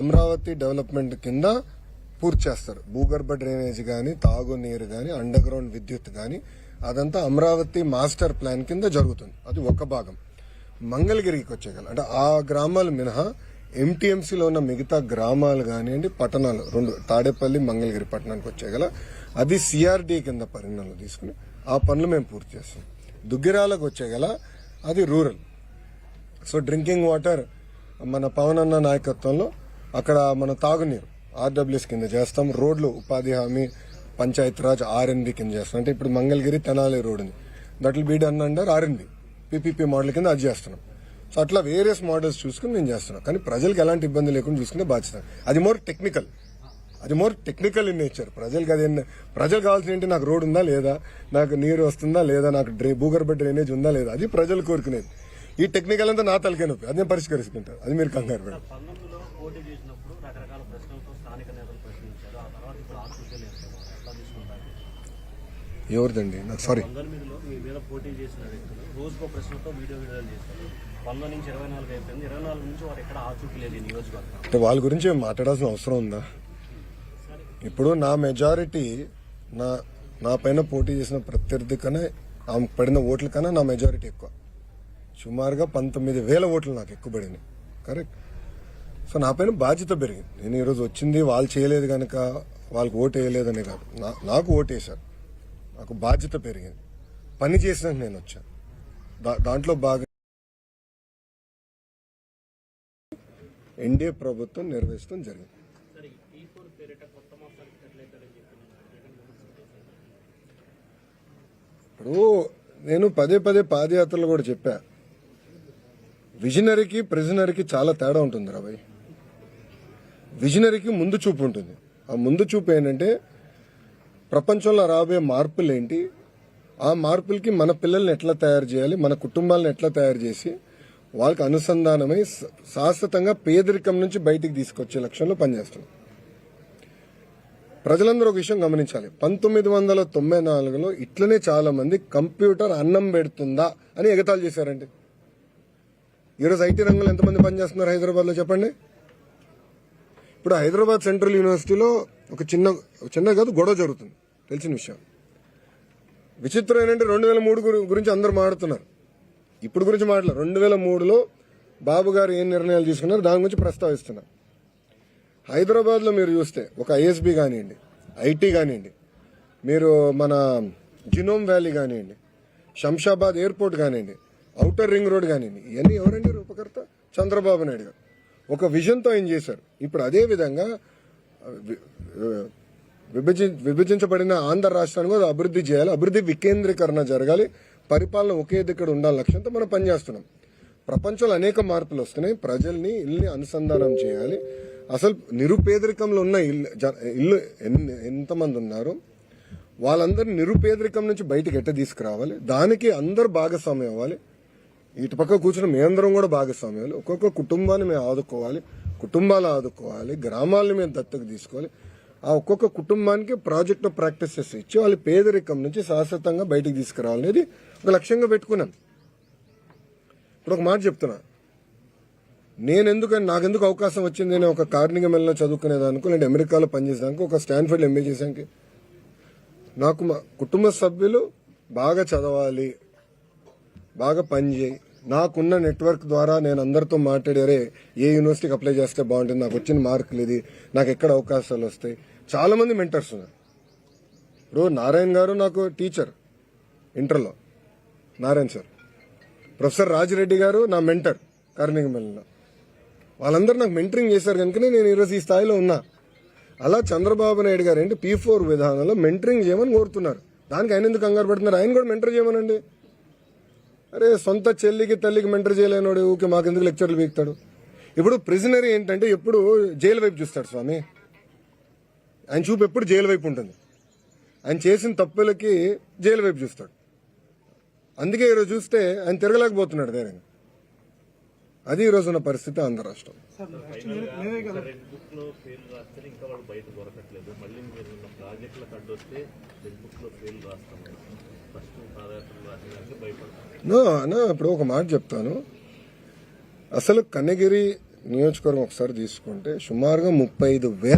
Amaravati development కింద పూర్తి చేస్తారు. భూగర్భ డ్రైనేజ్ గాని, తాగునీరు గాని, అండర్ గ్రౌండ్ విద్యుత్ గాని అదంతా అమరావతి మాస్టర్ ప్లాన్ కింద జరుగుతుంది. అది ఒక భాగం. మంగళగిరికి వచ్చేగల అంటే ఆ గ్రామాలు మినహా ఎంటీఎంసీలో ఉన్న మిగతా గ్రామాలు కానివ్వండి, పట్టణాలు రెండు తాడేపల్లి, మంగళగిరి పట్టణానికి వచ్చేగల అది సిఆర్డీ కింద పరిగణనలో తీసుకుని ఆ పనులు మేము పూర్తి చేస్తాం. దుగ్గిరాలకు వచ్చేగల అది రూరల్. సో డ్రింకింగ్ వాటర్ మన పవన్ అన్న నాయకత్వంలో అక్కడ మన తాగునీరు ఆర్డబ్ల్యూఎస్ కింద చేస్తాం. రోడ్లు ఉపాధి హామీ పంచాయతీరాజ్ ఆర్ఎన్బి కింద చేస్తాం. అంటే ఇప్పుడు మంగళగిరి తెనాలి రోడ్ ఉంది, that will be done under RNB PPP model కింద అది చేస్తున్నాం. సో అట్లా వేరియస్ మోడల్స్ చూసుకుని మేము చేస్తున్నాం. కానీ ప్రజలకు ఎలాంటి ఇబ్బంది లేకుండా చూసుకునే బాధ్యత. అది మోర్ టెక్నికల్ ఇన్ నేచర్. ప్రజలకు ప్రజలు కావాల్సిన ఏంటి, నాకు రోడ్ ఉందా లేదా, నాకు నీరు వస్తుందా లేదా, నాకు భూగర్భ డ్రైనేజ్ ఉందా లేదా, అది ప్రజలు కోరుకునేది. ఈ టెక్నికల్ అంతా నా తలకే నొప్పి, అది నేను పరిష్కరించుకుంటాను. అది మీరు కంగారు పడండి. ఎవరిదండి నాకు సారీ. అంటే వాళ్ళ గురించి మాట్లాడాల్సిన అవసరం ఉందా? ఇప్పుడు నా మెజారిటీ నా పైన పోటీ చేసిన ప్రత్యర్థి కన్నా ఆమె పడిన ఓట్ల కన్నా నా మెజారిటీ ఎక్కువ. సుమారుగా 19,000 ఓట్లు నాకు ఎక్కువ పడింది. కరెక్ట్. సో నా పైన బాధ్యత పెరిగింది. నేను ఈరోజు వచ్చింది వాళ్ళు చేయలేదు కనుక వాళ్ళకి ఓటు వేయలేదని కాదు, నాకు ఓటు వేశారు. నాకు బాధ్యత పెరిగింది. పని చేసినాక నేను వచ్చాను. దాంట్లో బాగా ఎన్డీఏ ప్రభుత్వం నిర్వహించడం జరిగింది. ఇప్పుడు నేను పదే పాదయాత్రలు కూడా చెప్పా, విజనరీకి ప్రిజనరీకి చాలా తేడా ఉంటుంది రాబాయ్. విజనరీకి ముందు చూపు ఉంటుంది. ఆ ముందు చూపు ఏంటంటే ప్రపంచంలో రాబోయే మార్పులు ఏంటి, ఆ మార్పులకి మన పిల్లల్ని ఎట్లా తయారు చేయాలి, మన కుటుంబాలను ఎట్లా తయారు చేసి వాళ్ళకి అనుసంధానమై శాశ్వతంగా పేదరికం నుంచి బయటికి తీసుకొచ్చే లక్ష్యంలో పనిచేస్తున్నాం. ప్రజలందరూ ఒక విషయం గమనించాలి. 1994లో ఇట్లనే చాలా మంది కంప్యూటర్ అన్నం పెడుతుందా అని ఎగతాళి చేశారండి. ఈరోజు ఐటీ రంగంలో ఎంతమంది పనిచేస్తున్నారు హైదరాబాద్ లో చెప్పండి. ఇప్పుడు హైదరాబాద్ సెంట్రల్ యూనివర్సిటీలో ఒక చిన్న కాదు గొడవ జరుగుతుంది, తెలిసిన విషయం. విచిత్రం ఏంటంటే 2003 గురించి అందరూ మాట్లాడుతున్నారు, ఇప్పుడు గురించి మాట్లాడారు. 2003లో బాబు గారు ఏం నిర్ణయాలు తీసుకున్నారు దాని గురించి ప్రస్తావిస్తున్నారు. హైదరాబాద్ లో మీరు చూస్తే ఒక ఐఎస్బి కానివ్వండి, ఐటీ కానివ్వండి, మీరు మన జినోమ్ వ్యాలీ కానివ్వండి, శంషాబాద్ ఎయిర్పోర్ట్ కానివ్వండి, ఔటర్ రింగ్ రోడ్ కానివ్వండి, ఇవన్నీ ఎవరండి రూపకర్త? చంద్రబాబు నాయుడు గారు ఒక విజన్తో ఆయన చేశారు. ఇప్పుడు అదే విధంగా విభజించబడిన ఆంధ్ర రాష్ట్రాన్ని కూడా అభివృద్ధి చేయాలి, అభివృద్ధి వికేంద్రీకరణ జరగాలి, పరిపాలన ఒకే దగ్గర ఉండాలి లక్ష్యంతో మనం పనిచేస్తున్నాం. ప్రపంచంలో అనేక మార్పులు వస్తున్నాయి. ప్రజల్ని ఇల్లుని అనుసంధానం చేయాలి. అసలు నిరుపేదరికంలో ఉన్న ఇల్లు ఎంతమంది ఉన్నారు, వాళ్ళందరినీ నిరుపేదరికం నుంచి బయటకు ఎట్ట తీసుకురావాలి, దానికి అందరూ భాగస్వామ్యం అవ్వాలి. ఇటు పక్క కూర్చుని మేమందరం కూడా భాగస్వామ్యం అవ్వాలి. ఒక్కొక్క కుటుంబాన్ని మేము ఆదుకోవాలి, కుటుంబాలు ఆదుకోవాలి, గ్రామాలను మేము దత్తకు తీసుకోవాలి. ఆ ఒక్కొక్క కుటుంబానికి ప్రాజెక్ట్ ప్రాక్టీసెస్ ఇచ్చి వాళ్ళు పేదరికం నుంచి శాశ్వతంగా బయటకు తీసుకురావాలనేది ఒక లక్ష్యంగా పెట్టుకున్నాను. ఇప్పుడు ఒక మాట చెప్తున్నా, నాకెందుకు అవకాశం వచ్చింది, నేను ఒక కార్నింగ్ మెల్లో చదువుకునేదానికి, లేదంటే అమెరికాలో పనిచేసేదానికి, ఒక స్టాన్ఫర్డ్ ఎంబీ చేసానికి, నాకు మా కుటుంబ సభ్యులు బాగా చదవాలి, బాగా పనిచేయి, నాకున్న నెట్వర్క్ ద్వారా నేను అందరితో మాట్లాడారే ఏ యూనివర్సిటీకి అప్లై చేస్తే బాగుంటుంది, నాకు వచ్చిన మార్కులు ఇది, నాకు ఎక్కడ అవకాశాలు వస్తాయి. చాలా మంది మెంటర్స్ ఉన్నారు. ఇప్పుడు నారాయణ గారు నాకు టీచర్ ఇంటర్లో, నారాయణ సార్. ప్రొఫెసర్ రాజిరెడ్డి గారు నా మెంటర్ కార్నింగ్ మెల్లో. వాళ్ళందరూ నాకు మెంటరింగ్ చేశారు కనుకనే నేను ఈరోజు ఈ స్థాయిలో ఉన్నా. అలా చంద్రబాబు నాయుడు గారు ఏంటి P4 విధానంలో మెంటరింగ్ చేయమని కోరుతున్నారు. దానికి ఆయన ఎందుకు కంగారు పడుతున్నారు? ఆయన కూడా మెంటర్ చేయమనండి. అరే సొంత చెల్లికి తల్లికి మెంటర్ చేయలేనోడు ఊకే మాకెందుకు లెక్చర్లు వీక్తాడు? ఇప్పుడు ప్రిజనరీ ఏంటంటే ఎప్పుడు జైలు వైపు చూస్తాడు స్వామి. ఆయన చూపు ఎప్పుడు జైలు వైపు ఉంటుంది. ఆయన చేసిన తప్పులకి జైలు వైపు చూస్తాడు. అందుకే ఈరోజు చూస్తే ఆయన తిరగలేకపోతున్నాడు ధైర్యంగా. అది ఈ రోజున్న పరిస్థితి ఆంధ్ర రాష్ట్రం. ఇప్పుడు ఒక మాట చెప్తాను. అసలు కన్నగిరి నియోజకవర్గం ఒకసారి తీసుకుంటే సుమారుగా 35,000